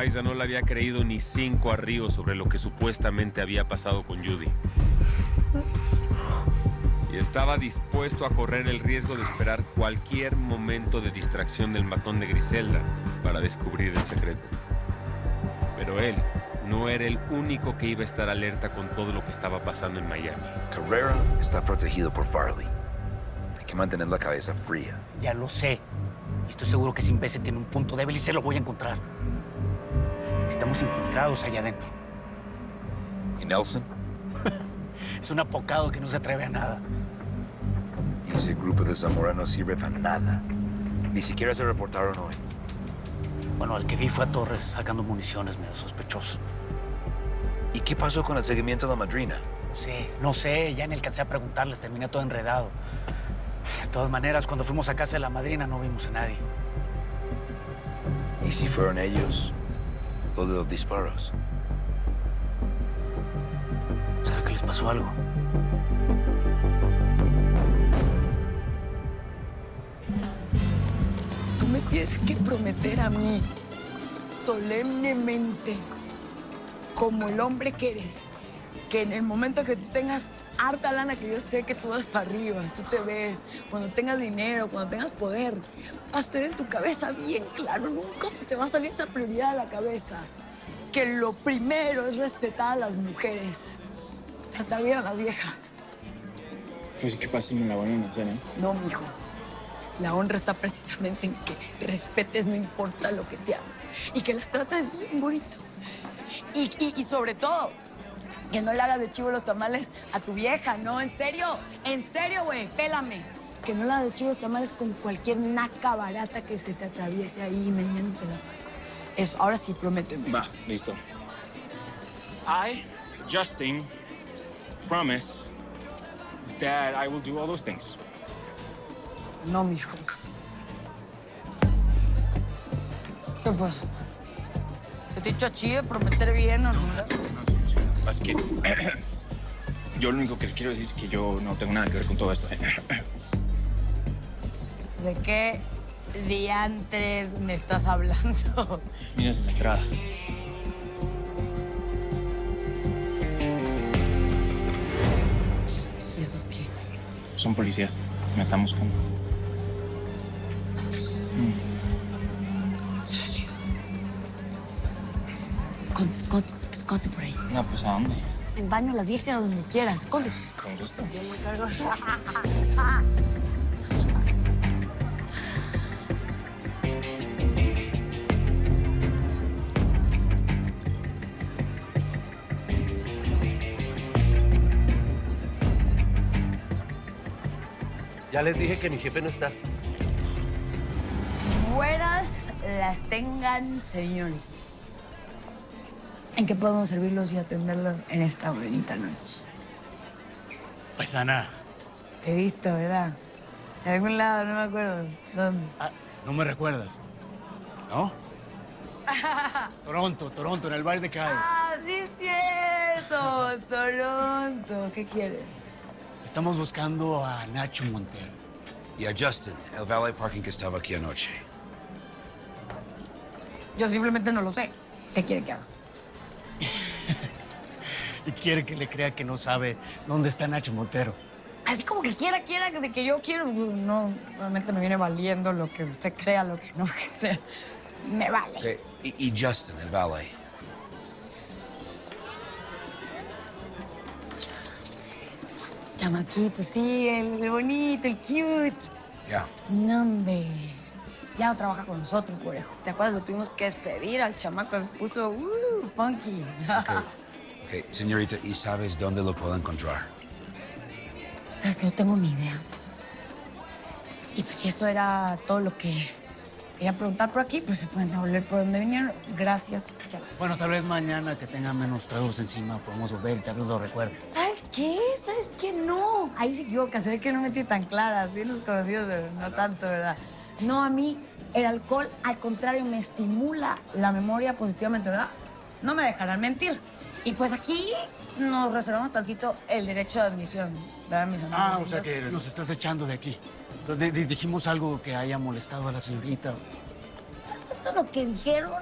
Liza no le había creído ni 5 arríos sobre lo que supuestamente había pasado con Judy. Y estaba dispuesto a correr el riesgo de esperar cualquier momento de distracción del matón de Griselda para descubrir el secreto. Pero él no era el único que iba a estar alerta con todo lo que estaba pasando en Miami. Carrera está protegido por Farley. Hay que mantener la cabeza fría. Ya lo sé. Estoy seguro que ese imbécil tiene un punto débil y se lo voy a encontrar. Estamos infiltrados allá adentro. ¿Y Nelson? Es un apocado que no se atreve a nada. Y ese grupo de Zamora no sirve para nada. Ni siquiera se reportaron hoy. Bueno, el que vi fue a Torres sacando municiones medio sospechoso. ¿Y qué pasó con el seguimiento de la madrina? No sé, ya ni alcancé a preguntarles, terminé todo enredado. De todas maneras, cuando fuimos a casa de la madrina no vimos a nadie. ¿Y si fueron ellos? Lo de los disparos. ¿Será que les pasó algo? Tú me tienes que prometer a mí, solemnemente, como el hombre que eres, que en el momento que tú tengas harta lana, que yo sé que tú vas para arriba, tú te ves, cuando tengas dinero, cuando tengas poder, vas a tener en tu cabeza bien claro, nunca se te va a salir esa prioridad de la cabeza, que lo primero es respetar a las mujeres, tratar bien a las viejas. Pues, ¿qué pasa si me la van a hacer, eh? No, mijo. La honra está precisamente en que respetes, no importa lo que te hagan, y que las trates bien bonito. Y sobre todo, que no le hagas de chivo los tamales a tu vieja, ¿no? En serio, güey, pélame. Que no le hagas de chivo los tamales con cualquier naca barata que se te atraviese ahí meñándote la pata. Eso, ahora sí, prométeme. Va, listo. I, Justin, promise that I will do all those things. No, mijo. ¿Qué pasa? ¿Se te ha dicho así de prometer bien o no? Es que yo lo único que quiero decir es que yo no tengo nada que ver con todo esto. ¿De qué diantres me estás hablando? Mira, en la entrada. ¿Y esos qué? Son policías. Me están buscando. Sale. Esconde por ahí. No, pues, ¿a dónde? En baño, las viejas, donde quieras. Esconde. Con gusto. Yo me cargo. Ya les dije que mi jefe no está. Buenas las tengan, señores. ¿En qué podemos servirlos y atenderlos en esta bonita noche? Paisana. Te he visto, ¿verdad? De algún lado, no me acuerdo. ¿Dónde? ¿No me recuerdas? ¿No? Toronto, en el bar de Calle. Ah, sí es cierto. Toronto. ¿Qué quieres? Estamos buscando a Nacho Montero. Y a Justin, el valet parking que estaba aquí anoche. Yo simplemente no lo sé. ¿Qué quiere que haga? Y quiere que le crea que no sabe dónde está Nacho Montero. Así como que quiera, de que yo quiero. No, realmente me viene valiendo lo que usted crea, lo que no crea. Me vale. Okay. Y Justin, el valet. Chamaquito, sí, el bonito, el cute. Ya. No, hombre. Ya no trabaja con nosotros, corejo. ¿Te acuerdas? Lo tuvimos que despedir al chamaco. Se puso, funky. Ok, señorita, ¿y sabes dónde lo puedo encontrar? Sabes que no tengo ni idea. Y pues si eso era todo lo que quería preguntar por aquí, pues se pueden devolver por donde vinieron. Gracias. Bueno, tal vez mañana que tenga menos tragos encima podemos volver y tal vez lo recuerde. ¿Sabes qué? ¿Sabes qué? No. Ahí se equivoca. Se ve que no metí tan clara. Sí, los conocidos, pero no tanto, ¿verdad? No, a mí el alcohol, al contrario, me estimula la memoria positivamente, ¿verdad? No me dejarán mentir. Y pues aquí nos reservamos tantito el derecho de admisión, ¿verdad, mis amigos? Ah, o sea que nos estás echando de aquí. Dijimos algo que haya molestado a la señorita. Esto es lo que dijeron.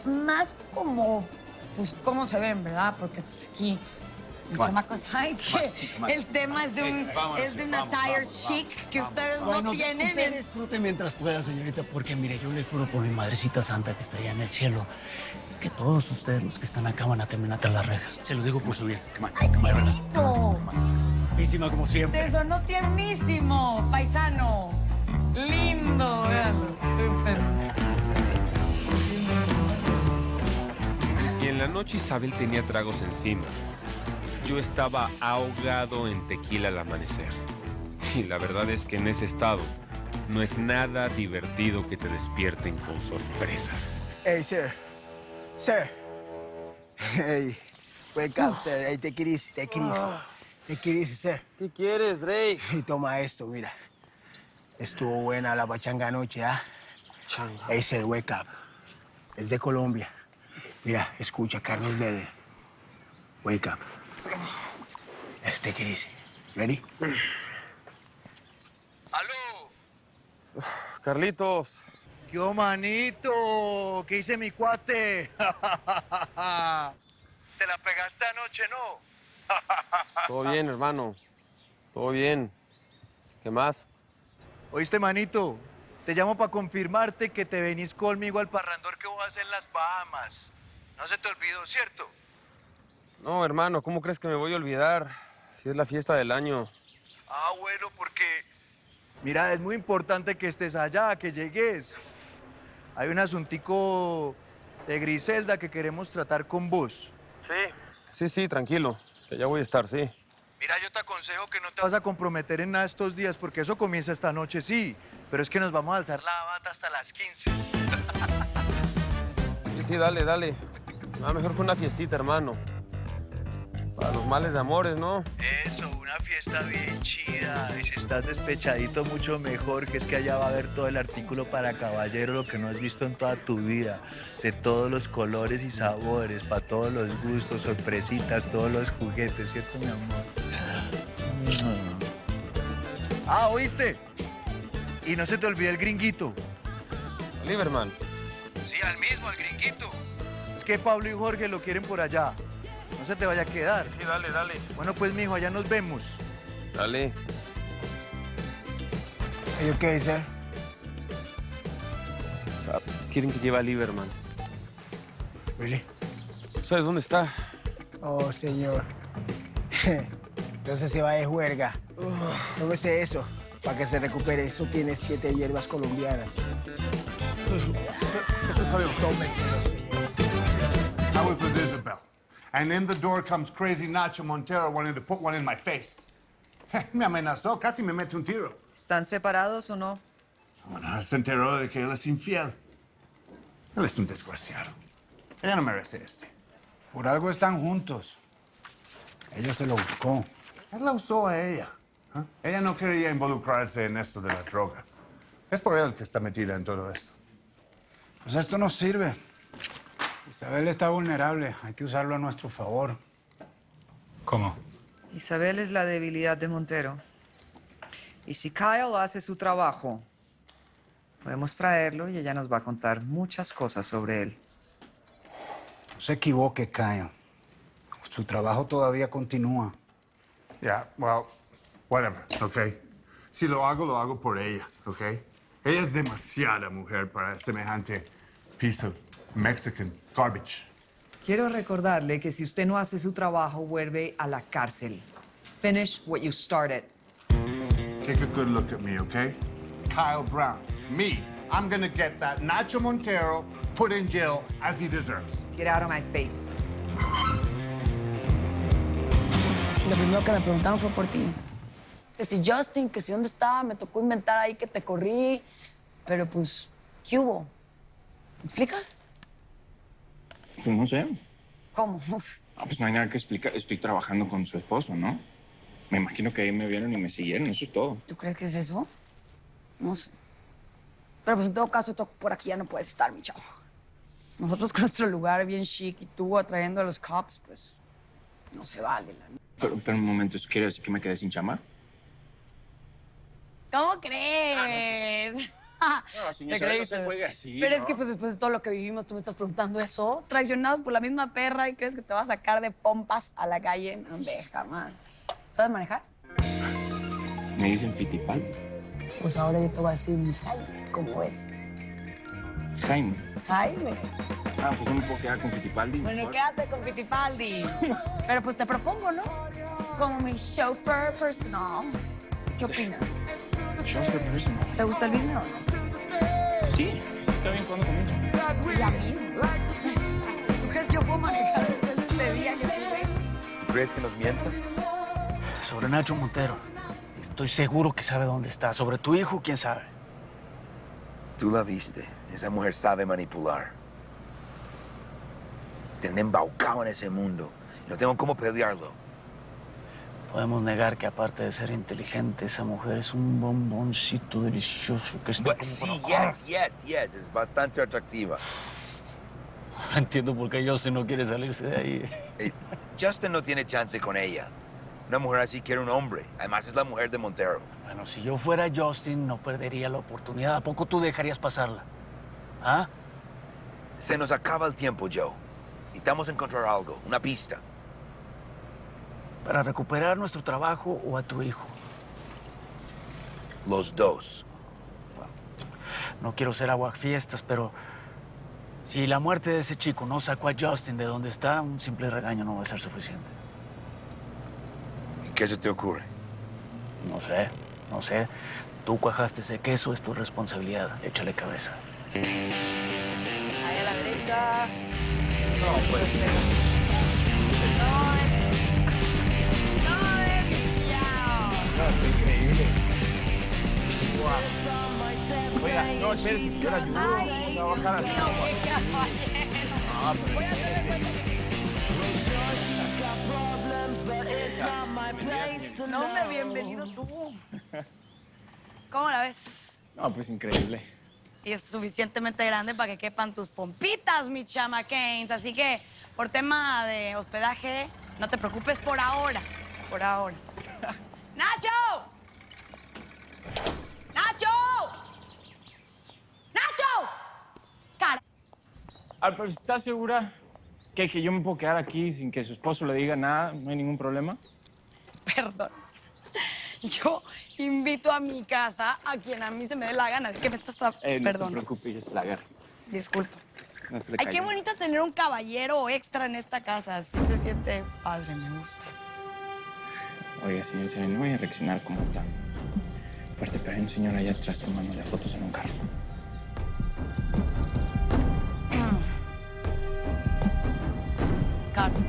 más como, pues, cómo se ven, ¿verdad? Porque pues aquí mis chamacos saben que el tema es de un attire chic que ustedes no tienen. Usted disfrute mientras pueda, señorita, porque mire, yo le juro por mi madrecita santa que está allá en el cielo, que todos ustedes los que están acá van a terminar tras las rejas. Se lo digo por su bien. ¡Ay, qué lindo! Guapísima como siempre. Te sonó tiernísimo, paisano. Lindo, véanlo. Si en la noche Isabel tenía tragos encima, yo estaba ahogado en tequila al amanecer. Y la verdad es que en ese estado no es nada divertido que te despierten con sorpresas. Hey, sir. Sir. Hey. Wake up, sir. Hey, take it easy, take it easy. Take it easy, sir. ¿Qué quieres, Drake? Y toma esto, mira. Estuvo buena la pachanga anoche, ¿ah? Changa. Hey, sir, wake up. Es de Colombia. Mira, escucha, Carlos Beder. Wake up. Take it easy. Ready? ¡Aló! Carlitos. ¿Qué manito? ¿Qué hice mi cuate? ¿Te la pegaste anoche, no? Todo bien, hermano. Todo bien. ¿Qué más? Oíste, manito, te llamo para confirmarte que te venís conmigo al parrandor que voy a hacer en las Bahamas. No se te olvidó, ¿cierto? No, hermano, ¿cómo crees que me voy a olvidar? Si es la fiesta del año. Ah, bueno, porque... Mira, es muy importante que estés allá, que llegues. Hay un asuntico de Griselda que queremos tratar con vos. Sí, tranquilo. Que ya voy a estar, sí. Mira, yo te aconsejo que no te vas a comprometer en nada estos días, porque eso comienza esta noche, sí. Pero es que nos vamos a alzar la bata hasta las 15. Sí, dale. Ah, mejor que una fiestita, hermano. Para los males de amores, ¿no? Eso, una fiesta bien chida. Y si estás despechadito, mucho mejor, que es que allá va a haber todo el artículo para caballero, lo que no has visto en toda tu vida. De todos los colores y sabores, para todos los gustos, sorpresitas, todos los juguetes, ¿cierto, mi amor? Ah, ¿oíste? Y no se te olvide el gringuito. Lieberman. Sí, al mismo, al gringuito. Es que Pablo y Jorge lo quieren por allá. No se te vaya a quedar. Sí, dale. Bueno, pues, mijo, allá nos vemos. Dale. Are you okay, sir? Quieren que lleve a Lieberman. Really? ¿Sabes dónde está? Oh, señor. Entonces se va de juerga. Tómese eso, para que se recupere. Eso tiene 7 hierbas colombianas. Tómeselo, señor. I was with Isabel. And in the door comes crazy Nacho Montero wanting to put one in my face. Me amenazó, casi me mete un tiro. ¿Están separados o no? Bueno, él se enteró de que él es infiel. Él es un desgraciado. Ella no merece este. Por algo están juntos. Ella se lo buscó. Él la usó a ella. ¿Ah? Ella no quería involucrarse en esto de la droga. Es por él que está metida en todo esto. Pues esto no sirve. Isabel está vulnerable. Hay que usarlo a nuestro favor. ¿Cómo? Isabel es la debilidad de Montero. Y si Kyle hace su trabajo, podemos traerlo y ella nos va a contar muchas cosas sobre él. No se equivoque, Kyle. Su trabajo todavía continúa. Yeah, well, whatever, okay? Si lo hago por ella, okay? Ella es demasiada mujer para semejante piece of Mexican garbage. Quiero recordarle que si usted no hace su trabajo, vuelve a la cárcel. Finish what you started. Take a good look at me, okay? Kyle Brown, me. I'm gonna get that Nacho Montero put in jail as he deserves. Get out of my face. Lo primero que me preguntaron fue por ti. Que si Justin, que si dónde estaba, me tocó inventar ahí que te corrí. Pero pues, ¿qué hubo? ¿Me explicas? Pues no sé. ¿Cómo? Pues no hay nada que explicar. Estoy trabajando con su esposo, ¿no? Me imagino que ahí me vieron y me siguieron. Eso es todo. ¿Tú crees que es eso? No sé. Pero pues en todo caso, tú por aquí ya no puedes estar, mi chavo. Nosotros con nuestro lugar bien chic y tú atrayendo a los cops, pues no se vale. Pero un momento, ¿eso quiere decir que me quedé sin chamba? ¿Cómo crees? No, señor Te Isabel, no creíste. se juegue así, Pero ¿no? es que pues después de todo lo que vivimos, tú me estás preguntando eso. Traicionados por la misma perra y crees que te va a sacar de pompas a la calle. No, hombre, jamás. ¿Sabes manejar? Me dicen Fittipaldi. Pues ahora yo te voy a decir mi Jaime, ¿cómo es? Jaime. Jaime. Ah, pues no me puedo quedar con Fittipaldi. Bueno, mejor. quédate con Fittipaldi. Pero pues te propongo, ¿no? Como mi chauffeur personal. ¿Qué opinas? Chauffeur personal. ¿Te gusta el vino o no? Sí, está bien jugando con eso. Ya mismo. ¿Tú crees que yo puedo manejar después de este día que tuve? ¿Tú crees que nos mienta? Sobre Nacho Montero. Estoy seguro que sabe dónde está. Sobre tu hijo, quién sabe. Tú la viste. Esa mujer sabe manipular. Tienen embaucado en ese mundo. Y no tengo cómo pelearlo. Podemos negar que aparte de ser inteligente, esa mujer es un bomboncito delicioso que está Pues como sí, para- yes. Es bastante atractiva. No entiendo por qué Justin no quiere salirse de ahí. Justin no tiene chance con ella. Una mujer así quiere un hombre. Además, es la mujer de Montero. Bueno, si yo fuera Justin, no perdería la oportunidad. ¿A poco tú dejarías pasarla? ¿Ah? Se nos acaba el tiempo, Joe. Necesitamos encontrar algo, una pista. ¿Para recuperar nuestro trabajo o a tu hijo? Los dos. No quiero ser aguafiestas, pero si la muerte de ese chico no sacó a Justin de donde está, un simple regaño no va a ser suficiente. ¿Y qué se te ocurre? No sé. Tú cuajaste ese queso, es tu responsabilidad. Échale cabeza. Ahí a la derecha. No, pues. No, está increíble. Wow. Oiga, no, espérese, yo la ayudo. Vamos a bajar así. No, pero... No, hombre, bienvenido tú. ¿Cómo la ves? No, pues increíble. Y es suficientemente grande para que quepan tus pompitas, mi chama Keynes. Así que, por tema de hospedaje, no te preocupes por ahora. Por ahora. ¡Nacho! ¡Nacho! ¡Nacho! ¡Cara! Pero ¿estás segura que yo me puedo quedar aquí sin que su esposo le diga nada? ¿No hay ningún problema? Perdón. Yo invito a mi casa a quien a mí se me dé la gana. ¿De qué me estás No Perdón. se preocupe, ya se la agarra. Disculpa. No se le Ay, caiga. qué bonito tener un caballero extra en esta casa. Sí se siente padre, me gusta. Oiga, señor Isabel, no voy a reaccionar como tan fuerte, pero hay un señor allá atrás tomándole fotos en un carro. Carlos.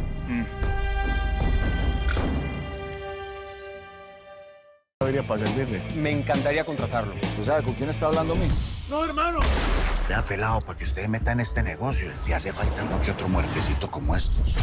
Para servirle. Me encantaría contratarlo. ¿Usted sabe con quién está hablando a mí? ¡No, hermano! Vea, pelado, para que usted meta en este negocio, le hace falta uno que otro muertecito como estos.